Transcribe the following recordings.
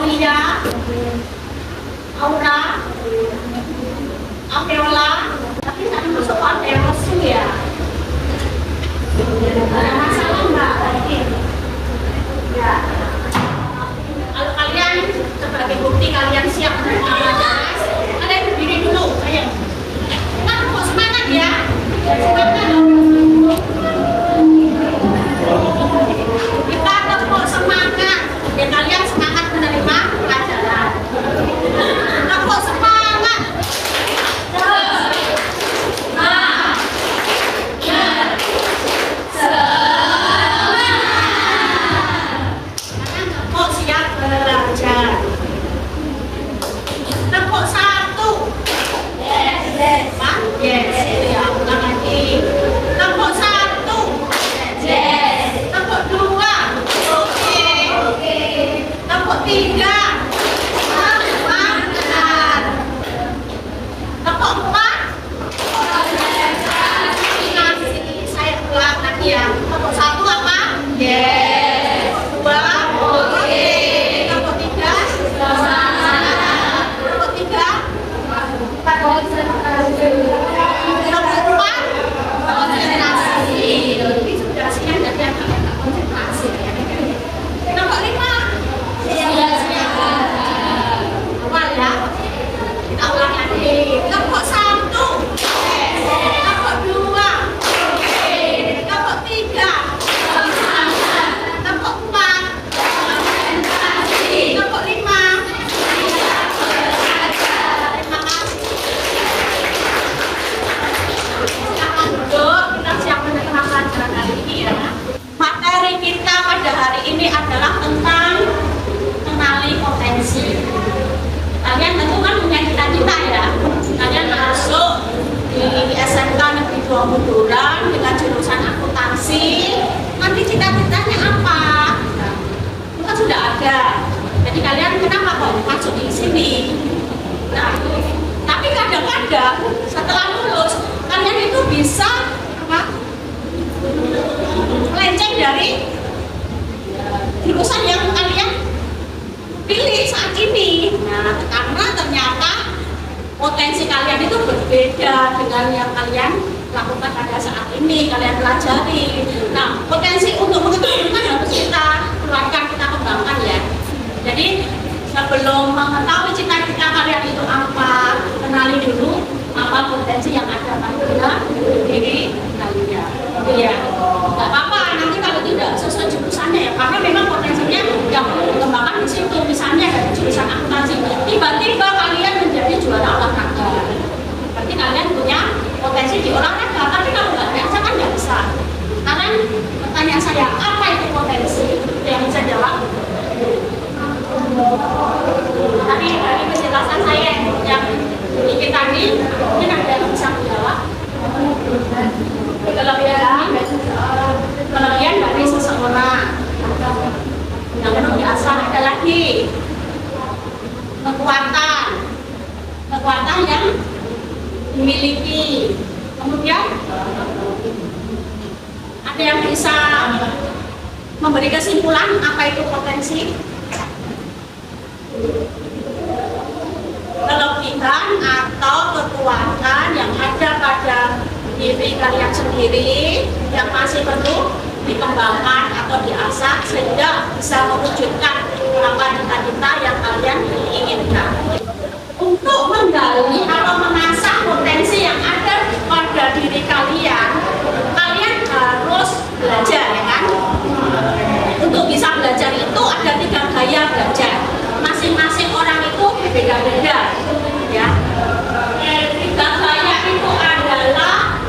Aulia, Aura, Aureola, tapi tadi masuk Aureosu ya. Ada masalah nggak? Ya. Kalau kalian sebagai bukti kalian siap menerima pelajaran, kalian berdiri dulu, ayo. Kita tepuk semangat ya. Semangat. Kita tepuk semangat. Ya kalian semangat menerima pelajaran. Tepuk semangat. Tepuk siap belajar. Tepuk satu. Yes. Pak? Yes. Ya, ulang lagi. Tepuk satu. Yes. Tepuk dua. Oke. Tepuk tiga. Benar. Tepuk empat. Saya ulang lagi ya. Tepuk satu apa? Yes. Dua. Oke. Tepuk tiga. Tepuk tiga. Tepuk empat. Konsentrasi. Ini sudah siang jadi agak konsentrasi ya. Tepuk lima. Awal ya. Kita ulang lagi. Tepuk satu. Tepuk dua. Tepuk tiga. Tepuk empat. Tepuk lima. Terima kasih. Silakan duduk. Kita siap menerima pelajaran hari ini ya. Materi kita pada hari ini adalah tentang mengenali potensi. Kalian tentu kan punya cita-cita ya. Kalian masuk di SMK Negeri 2 Munduran dengan jurusan akuntansi. Nanti cita-citanya apa? Itu kan sudah ada. Jadi kalian kenapa kok masuk di sini? Nah, tapi kadang-kadang setelah lulus kalian itu bisa apa? Melenceng dari jurusan yang kalian pilih saat ini. Nah, karena ternyata potensi kalian itu berbeda dengan yang kalian lakukan pada saat ini, kalian pelajari. Nah, potensi untuk mengetahui kan harus kita keluarkan, kita kembangkan ya. Jadi sebelum mengetahui cita-cita kalian itu apa, kenali dulu apa potensi yang ada pada diri kalian. Iya, nggak apa-apa nanti kalau tidak sesuai jurusannya ya, karena memang potensinya yang perlu dikembangkan di situ. Misalnya dari jurusan akuntansi, tiba-tiba kalian menjadi juara olahraga, berarti kalian punya potensi di olahraga. Tapi kalau nggak biasa kan nggak bisa. Karena pertanyaan saya, apa itu potensi? Itu yang bisa jawab. Tapi dari penjelasan saya yang sedikit tadi, mungkin ada yang bisa menjawab. Kelebihan dari seseorang yang perlu diasah ada lagi kekuatan yang dimiliki. Kemudian ada yang bisa memberi kesimpulan apa itu potensi. Kelebihan atau kekuatan yang ada pada diri kalian sendiri yang masih perlu dikembangkan atau diasah sehingga bisa mewujudkan apa cita-cita yang kalian inginkan. Untuk menggali atau mengasah potensi yang ada pada diri kalian, kalian harus belajar ya kan? Untuk bisa belajar itu ada 3 gaya belajar. Masing-masing orang itu beda-beda ya. 3 gaya itu adalah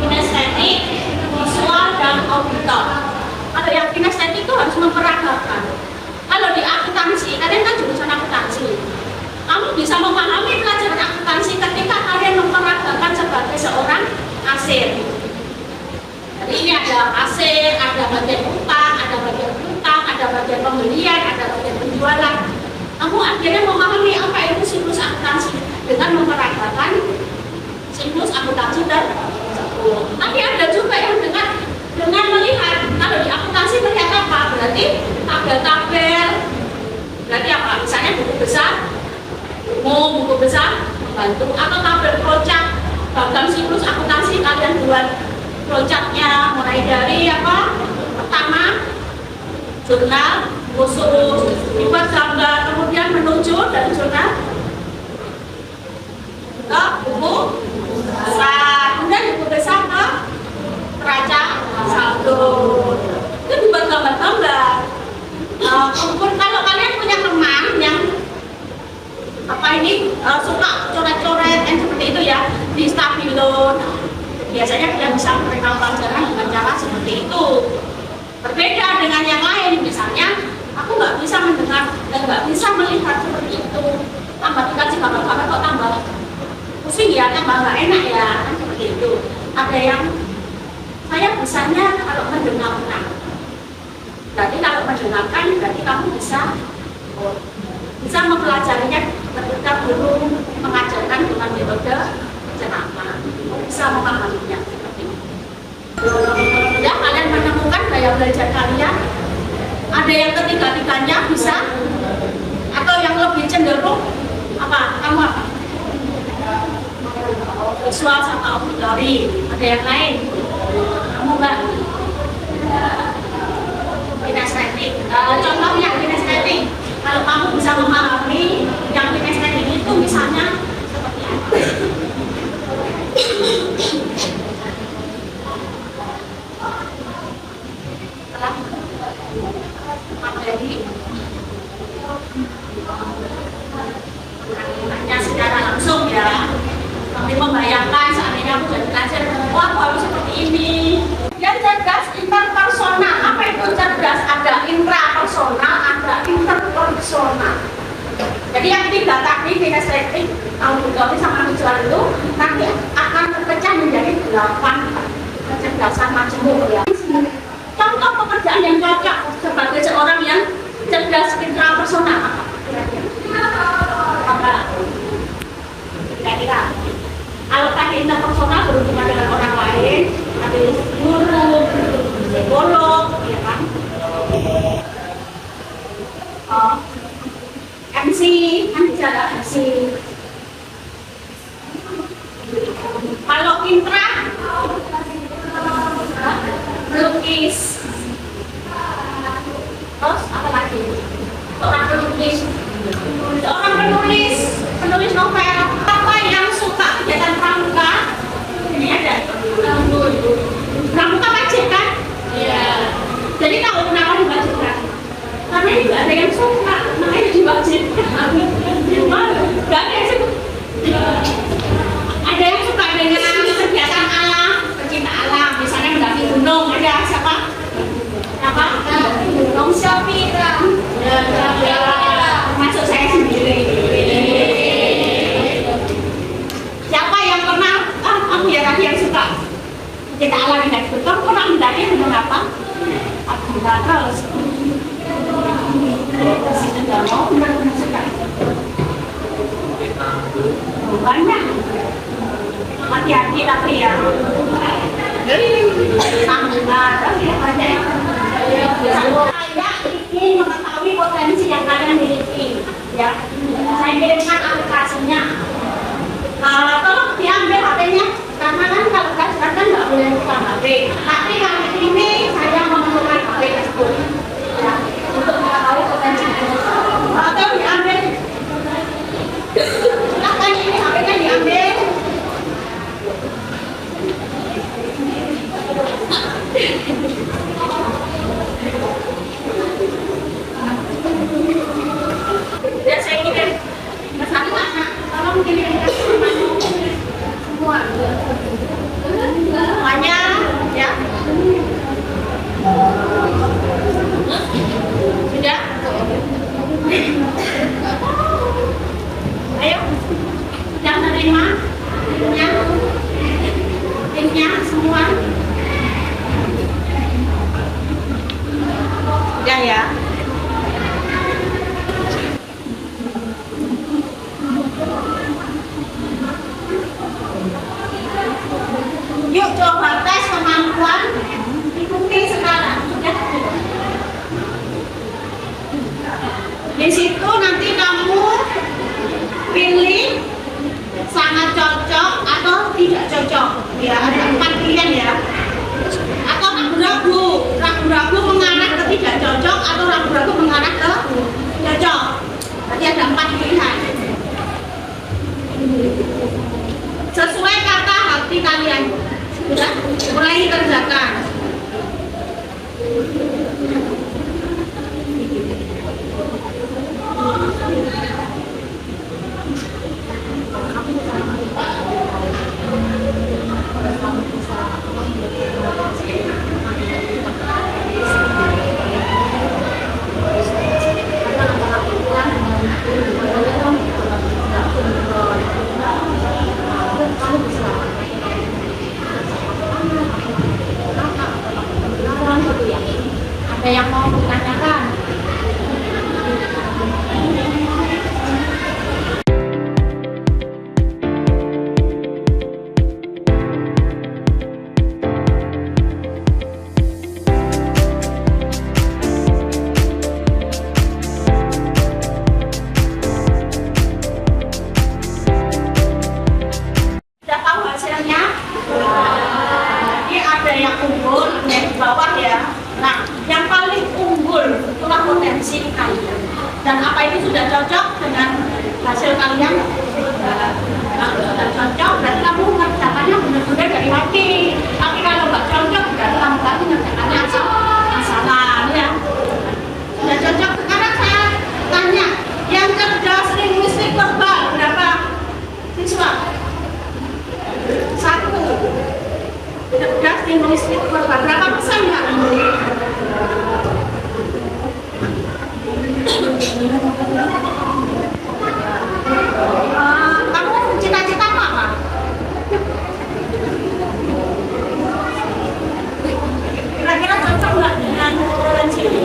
kinestetik, visual, dan auditor. Kalau yang kinestetik itu harus memperagakan. Kalau di akuntansi, kalian kan jurusan akuntansi, kamu bisa memahami pelajaran akuntansi ketika kalian memperagakan sebagai seorang kasir. Jadi ini ada kasir, ada bagian utang, ada bagian piutang, ada bagian pembelian, ada bagian penjualan. Kamu akhirnya memahami apa itu siklus akuntansi dengan memperagakan siklus akuntansi dan tapi ada juga yang dengan melihat, kalau di akuntansi melihat apa? Berarti tabel-tabel, berarti apa? bantu. Atau tabel flowchart dalam siklus akuntansi, kalian buat flowchartnya mulai dari apa? Pertama, jurnal khusus, dibuat gambar, kemudian menuju dari jurnal ke buku besar, kemudian buku besar ke neraca saldo. Itu dibuat gambar-gambar. Kalau kalian punya teman yang suka coret-coret yang seperti itu ya, di Stabilo, biasanya dia bisa memberikan pelajaran dengan cara seperti itu. Berbeda dengan yang lain, misalnya aku nggak bisa mendengar dan nggak bisa melihat seperti itu. Tambah dikaji gambar-gambar kok tambah pusing ya, tambah nggak enak ya, kan seperti itu. Ada yang saya bisanya kalau mendengarkan. Berarti kalau mendengarkan, berarti kamu bisa mempelajarinya ketika guru mengajarkan dengan metode ceramah, bisa memahaminya seperti itu. Ya, kalian menemukan gaya belajar kalian, ada yang ketiga-tiganya bisa, atau yang lebih cenderung apa? Kamu apa? Visual sama auditori. Ada yang lain? Kamu enggak? Kinestetik. Contohnya kinestetik. Kalau kamu bisa memahami yang kinestetik itu misalnya seperti apa? Materi hanya secara langsung ya, tapi membayangkan seandainya aku jadi pelajar, wah aku harus seperti ini. Yang cerdas interpersonal, apa itu cerdas? Ada intrapersonal, ada interpersonal. Jadi yang tiga tadi, kinestetik, auditori sama visual itu nanti akan terpecah menjadi 8 kecerdasan majemuk ya. Contoh pekerjaan yang cocok sebagai seorang yang cerdas intrapersonal apa? Kira-kira kalau tadi interpersonal berhubungan dengan orang lain, ada guru, psikolog, ya kan? MC, kan bicara MC. Kalau intra, melukis. Terus apa lagi? Seorang pelukis, penulis novel. Apa yang suka kegiatan pramuka? Ini ada pramuka wajib kan? Iya. Jadi tahu kenapa diwajibkan? Karena ini nggak ada yang suka, makanya diwajibkan. Gak ada yang suka. Ada yang suka dengan kegiatan alam, pecinta alam, misalnya mendaki gunung. Ada siapa? Apa? Gunung Syafira. Termasuk saya sendiri. Siapa yang pernah? Aku ya tadi yang suka pecinta alam mendaki gunung. Kamu pernah mendaki gunung apa? Aku nggak tahu. Tidak mau benar-benar suka. Banyak. Hati-hati tapi ya. Sangat banyak. Saya ingin mengetahui potensi yang kalian miliki. Ya, saya kirimkan aplikasinya. Tolong diambil HP-nya, karena kan kalau kan nggak boleh buka HP. Tapi kali ini saya memerlukan HP tersebut. Ya, untuk mengetahui potensi. Atau diambil. Silakan ini HP-nya diambil. Ya saya kirim ke satu anak, tolong kirim ke semua semuanya ya. Sudah? Ayo, sudah menerima linknya semua? Sudah ya? Yuk coba tes kemampuan, ikuti sekarang. Sudah? Di situ nanti kamu pilih cocok atau tidak cocok. Ya, ada 4 pilihan ya. Atau ragu-ragu mengarah ke tidak cocok atau ragu-ragu mengarah ke cocok. Berarti ada 4 pilihan. Sesuai kata hati kalian. Sudah mulai dikerjakan. Ada yang mau ditanyakan? Sudah tahu hasilnya? Jadi ada yang unggul, yang di bawah ya. Nah, yang paling unggul itulah potensi kalian. Dan apa ini sudah cocok dengan hasil kalian? Kalau sudah cocok, berarti kamu mengerjakannya benar-benar dari hati. Tapi kalau nggak cocok, berarti kamu tadi mengerjakannya asal-asalan ya. Sudah cocok. Sekarang saya tanya, yang cerdas linguistik verbal berapa siswa? 1. Cerdas linguistik verbal berapa persen ya? Kamu cita-cita apa? Kira-kira cocok nggak dengan referensi ini?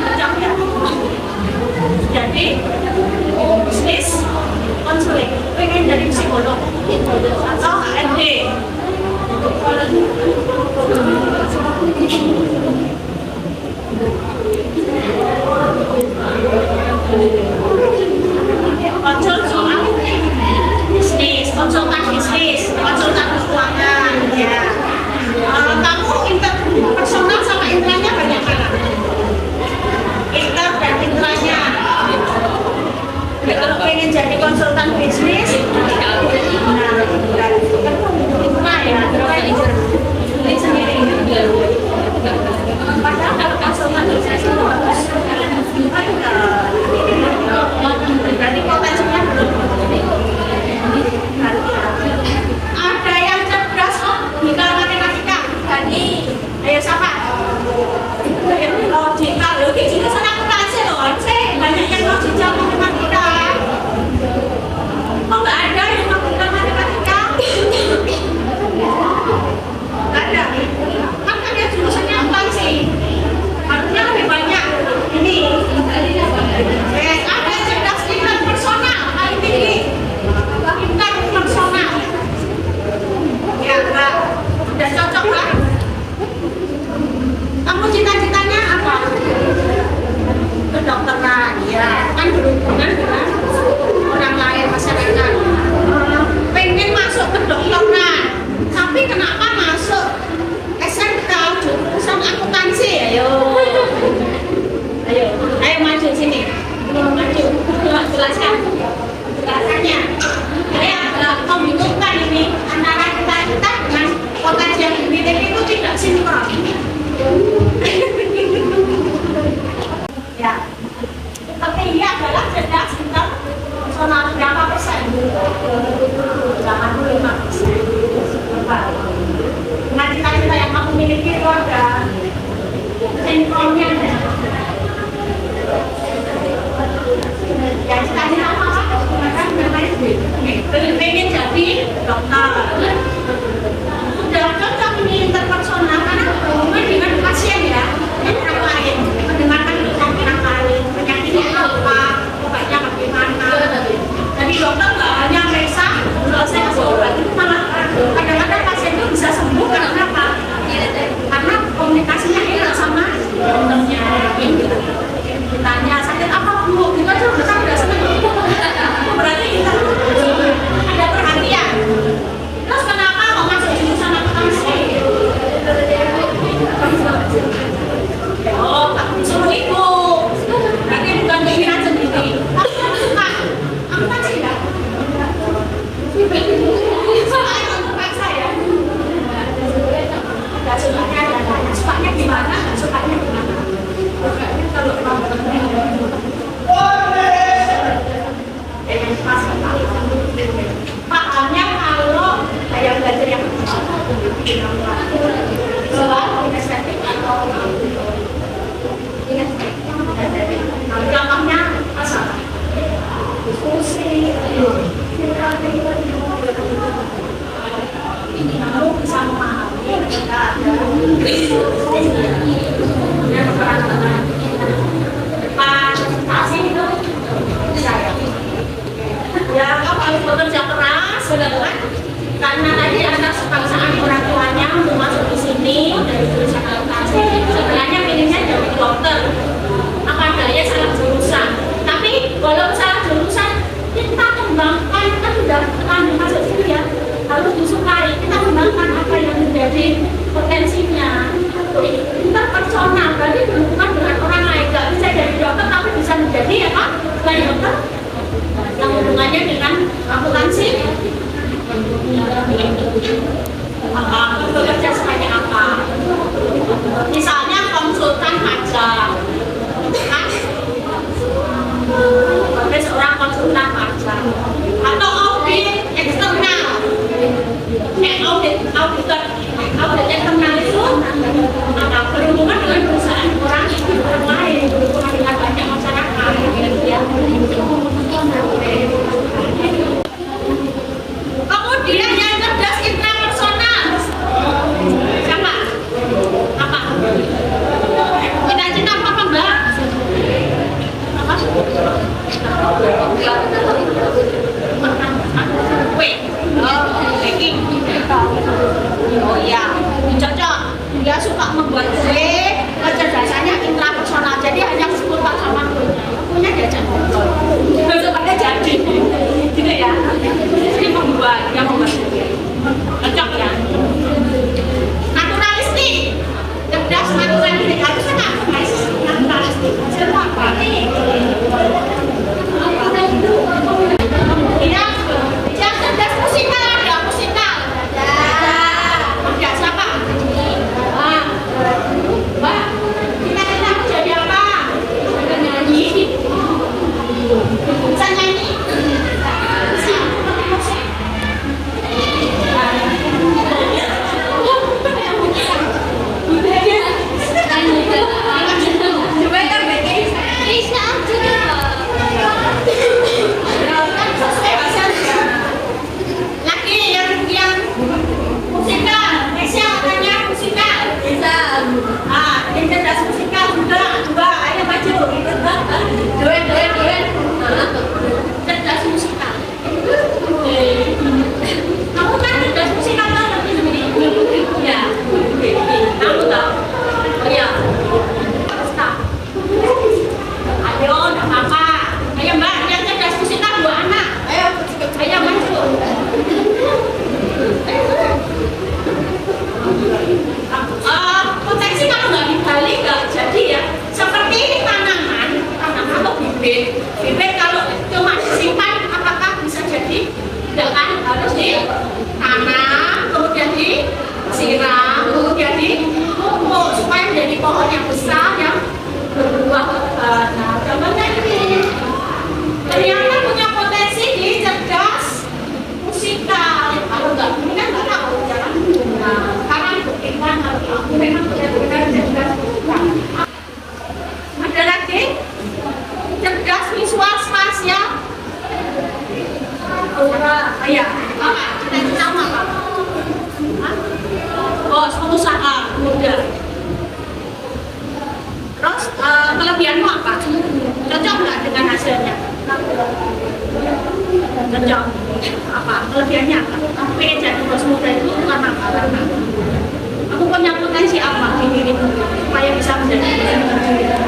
Cocok ya? Jadi bisnis konseling, pengen jadi psikolog atau HRD. Konsultan bisnis, konsultan keuangan ya. Kamu interpersonal sama intranya banyak mana? Inter dan intranya. Kalau pengen jadi konsultan bisnis, intra ya, ini sendiri. Padahal kalau konsultan bisnis itu harus berarti potensinya belum. Ada yang cerdas logika matematika. Tadi, ayo siapa? Logika, logika juga senang akuntansi loh. Banyak yang logika matematika. Kok nggak ada yang logika matematika? Nggak ada. Kan dia jurusannya akuntansi. Harusnya lebih banyak. Ini. Ada yang cerdas interpersonal, paling tinggi. Interpersonal. Ya, Kak. Udah cocok, Kak? Kamu cita-citanya apa? Kedokteran, ya. Kan berhubungan dengan orang lain, masyarakat. Pengen masuk kedokteran. Tapi kenapa masuk SMK jurusan akuntansi? Ayo maju sini. Maju. Jelaskan. Jelaskannya. Saya membingungkan ini antara kita dengan potensi yang dimiliki itu tidak sinkron. Ya. Tapi dia adalah cerdas interpersonal berapa persen? 85%. Dengan cita-cita yang kamu miliki itu ada sinkronnya. Ya, cita-cita apa? Pengen jadi dokter. Sudah cocok ini interpersonal karena berhubungan dengan pasien ya, dengan orang lain, mendengarkan keluhan orang lain, penyakitnya apa, obatnya bagaimana. Jadi dokter nggak hanya meriksa, selesai kasih obat, itu malah kadang-kadang pasien itu bisa sembuh karena apa? Karena komunikasinya enak sama dokternya. banget karena tadi atas paksaan orang tuanya untuk masuk di sini dari jurusan akuntansi. Sebenarnya pilihnya jadi dokter, apa daya salah jurusan. Tapi kalau salah jurusan kita kembangkan, kita sudah masuk sini ya, harus disukai. Kita kembangkan apa yang menjadi potensinya. Interpersonal, berarti berhubungan dengan orang lain. Gak bisa jadi dokter tapi bisa menjadi apa? Selain dokter yang hubungannya dengan akuntansi. Apa? Bekerja sebagai apa? Misalnya konsultan pajak, kan? Sebagai seorang konsultan pajak atau audit eksternal. Audit eksternal itu apa? Berhubungan dengan perusahaan orang lain, berhubungan dengan banyak masyarakat, ya. Kemudian yang cerdas intrapersonal, siapa? Apa? Cita-cita apa Mbak? Apa? Baking. Oh iya, cocok. Dia suka membuat kue, kecerdasannya intrapersonal. Jadi hanya seputar sama kuenya diajak ngobrol. Supaya jadi, gitu ya. Jadi membuat, yang membuat kue. Cocok ya. Naturalistik, cerdas naturalistik. Harusnya naturalistik. Semua apa? Yang cerdas musikal ada musikal. Ada siapa? Mbak, kita jadi apa? Nyanyi. Bisa nyanyi? Bisa. Coba kan bisa juga. Lagi yang musikal, Nesya katanya musikal. Bisa. Yang cerdas musikal juga. Coba, ayo maju. Doen. Cerdas musikal. Kamu kan cerdas musikal kan? Ya. Kamu tahu? Oh ya. Ayo, enggak apa-apa. Ayo Mbak, yang cerdas musikal 2 anak. Ayo maju. Potensi kalau nggak digali nggak jadi ya. Seperti tanaman atau bibit kalau cuma disimpan apakah bisa jadi? Tidak kan, harus ditanam, kemudian disiram, kemudian dipupuk supaya menjadi pohon yang besar yang berbuah lebat. Nah, contohnya ini ternyata punya potensi di cerdas musikal. Kalau nggak ini kan nggak tahu jalan. Nah, karena dibuktikan harus aku memang benar-benar cerdas musikal. Ada lagi cerdas visual spasial. Iya, apa? Cita-cita apa? Bos, pengusaha muda. Terus kelebihanmu apa? Cocok nggak dengan hasilnya? Cocok. Apa? Kelebihannya apa? Kamu pengen jadi bos muda itu karena apa? Aku punya potensi apa di dirimu supaya bisa menjadi bos muda?